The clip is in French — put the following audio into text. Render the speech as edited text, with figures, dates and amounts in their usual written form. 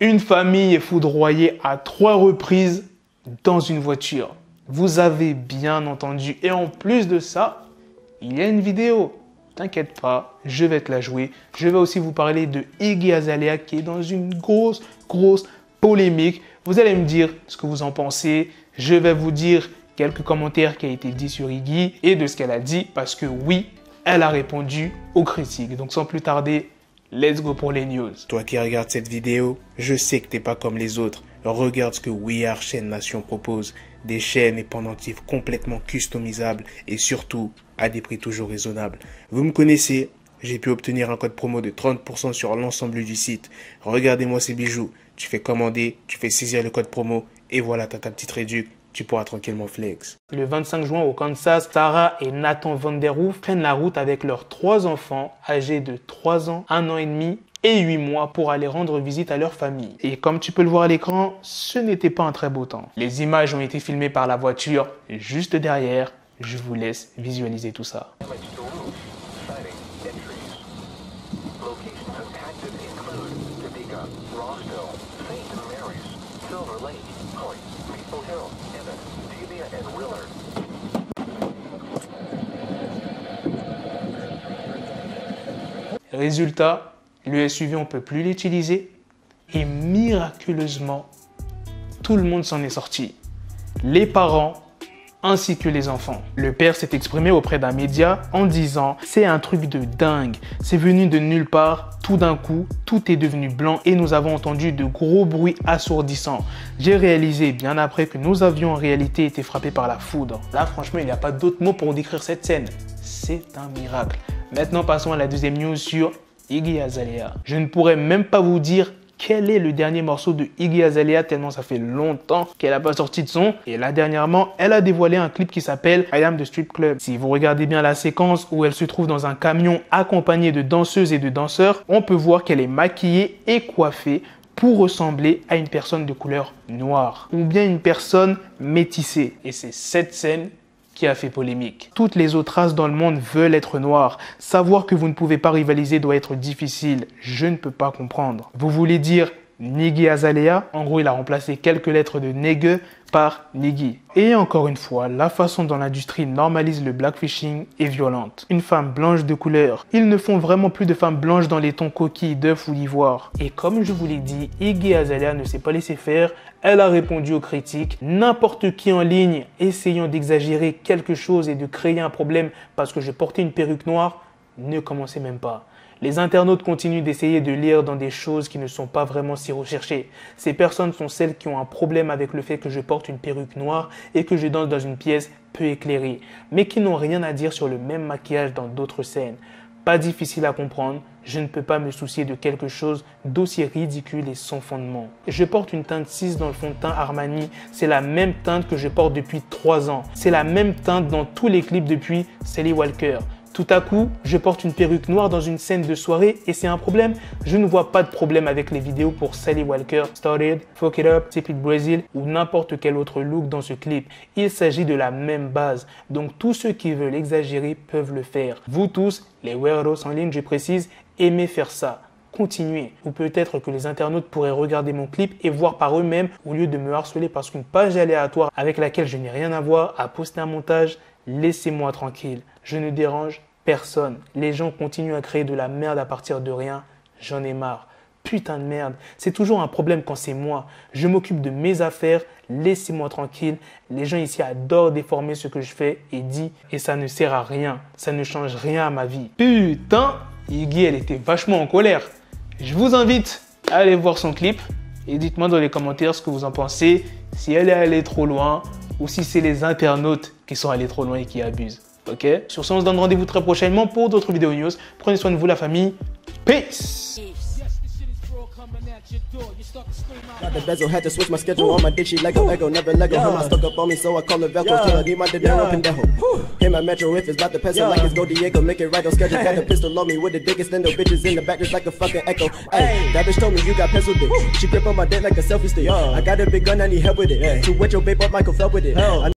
Une famille est foudroyée à 3 reprises dans une voiture. Vous avez bien entendu. Et en plus de ça, il y a une vidéo. T'inquiète pas, je vais te la jouer. Je vais aussi vous parler de Iggy Azalea qui est dans une grosse polémique. Vous allez me dire ce que vous en pensez. Je vais vous dire quelques commentaires qui ont été dit sur Iggy et de ce qu'elle a dit parce que oui, elle a répondu aux critiques. Donc sans plus tarder, let's go pour les news. Toi qui regardes cette vidéo, je sais que t'es pas comme les autres. Regarde ce que We Are Chaîne Nation propose. Des chaînes et pendentifs complètement customisables et surtout à des prix toujours raisonnables. Vous me connaissez, j'ai pu obtenir un code promo de 30% sur l'ensemble du site. Regardez-moi ces bijoux. Tu fais commander, tu fais saisir le code promo et voilà, t'as ta petite réduc. Tu pourras tranquillement flex. Le 25 juin au Kansas, Sarah et Nathan Van Der Hoof prennent la route avec leurs 3 enfants âgés de 3 ans, 1 an et demi et 8 mois pour aller rendre visite à leur famille. Et comme tu peux le voir à l'écran, ce n'était pas un très beau temps. Les images ont été filmées par la voiture juste derrière. Je vous laisse visualiser tout ça. Résultat, le SUV, on ne peut plus l'utiliser et miraculeusement, tout le monde s'en est sorti. Les parents ainsi que les enfants. Le père s'est exprimé auprès d'un média en disant « C'est un truc de dingue, c'est venu de nulle part, tout d'un coup, tout est devenu blanc et nous avons entendu de gros bruits assourdissants. J'ai réalisé bien après que nous avions en réalité été frappés par la foudre. » Là, franchement, il n'y a pas d'autre mot pour décrire cette scène. C'est un miracle. Maintenant, passons à la deuxième news sur Iggy Azalea. Je ne pourrais même pas vous dire quel est le dernier morceau de Iggy Azalea tellement ça fait longtemps qu'elle n'a pas sorti de son. Et là, dernièrement, elle a dévoilé un clip qui s'appelle I Am The Strip Club. Si vous regardez bien la séquence où elle se trouve dans un camion accompagnée de danseuses et de danseurs, on peut voir qu'elle est maquillée et coiffée pour ressembler à une personne de couleur noire ou bien une personne métissée. Et c'est cette scène qui a fait polémique. Toutes les autres races dans le monde veulent être noires. Savoir que vous ne pouvez pas rivaliser doit être difficile. Je ne peux pas comprendre. Vous voulez dire Iggy Azalea? En gros, il a remplacé quelques lettres de nègre par Iggy. Et encore une fois, la façon dont l'industrie normalise le blackfishing est violente. Une femme blanche de couleur. Ils ne font vraiment plus de femmes blanches dans les tons coquilles, d'œuf ou d'ivoire. Et comme je vous l'ai dit, Iggy Azalea ne s'est pas laissé faire. Elle a répondu aux critiques. N'importe qui en ligne essayant d'exagérer quelque chose et de créer un problème parce que je portais une perruque noire, ne commencez même pas. Les internautes continuent d'essayer de lire dans des choses qui ne sont pas vraiment si recherchées. Ces personnes sont celles qui ont un problème avec le fait que je porte une perruque noire et que je danse dans une pièce peu éclairée, mais qui n'ont rien à dire sur le même maquillage dans d'autres scènes. Pas difficile à comprendre, je ne peux pas me soucier de quelque chose d'aussi ridicule et sans fondement. Je porte une teinte 6 dans le fond de teint Armani, c'est la même teinte que je porte depuis 3 ans. C'est la même teinte dans tous les clips depuis Sally Walker. Tout à coup, je porte une perruque noire dans une scène de soirée et c'est un problème? Je ne vois pas de problème avec les vidéos pour Sally Walker, Started, Fuck It Up, Tip It Brazil ou n'importe quel autre look dans ce clip. Il s'agit de la même base, donc tous ceux qui veulent exagérer peuvent le faire. Vous tous, les weirdos en ligne, je précise, aimez faire ça. Continuez. Ou peut-être que les internautes pourraient regarder mon clip et voir par eux-mêmes au lieu de me harceler parce qu'une page aléatoire avec laquelle je n'ai rien à voir a posté un montage. Laissez-moi tranquille. Je ne dérange personne. Les gens continuent à créer de la merde à partir de rien. J'en ai marre. Putain de merde. C'est toujours un problème quand c'est moi. Je m'occupe de mes affaires. Laissez-moi tranquille. Les gens ici adorent déformer ce que je fais et dis et ça ne sert à rien. Ça ne change rien à ma vie. Putain, Iggy, elle était vachement en colère. Je vous invite à aller voir son clip et dites-moi dans les commentaires ce que vous en pensez, si elle est allée trop loin ou si c'est les internautes qui sont allés trop loin et qui abusent. Ok? Sur ce, on se donne rendez-vous très prochainement pour d'autres vidéos news. Prenez soin de vous, la famille. Peace! Got the bezel, had to switch my schedule on my dick, she Lego, never Lego. Her mouth stuck up on me, so I call her Velcro. Till I need my dinero pendejo. Hit my metro if it's about to peso, like it's Go Diego, make it right on schedule. Got the pistol on me with the dick, extendo bitches in the back just like a fucking echo. Hey, that bitch told me you got pencil dick. She grip on my dick like a selfie stick. I got a big gun, I need help with it. To wet your babe up, Michael fell with it.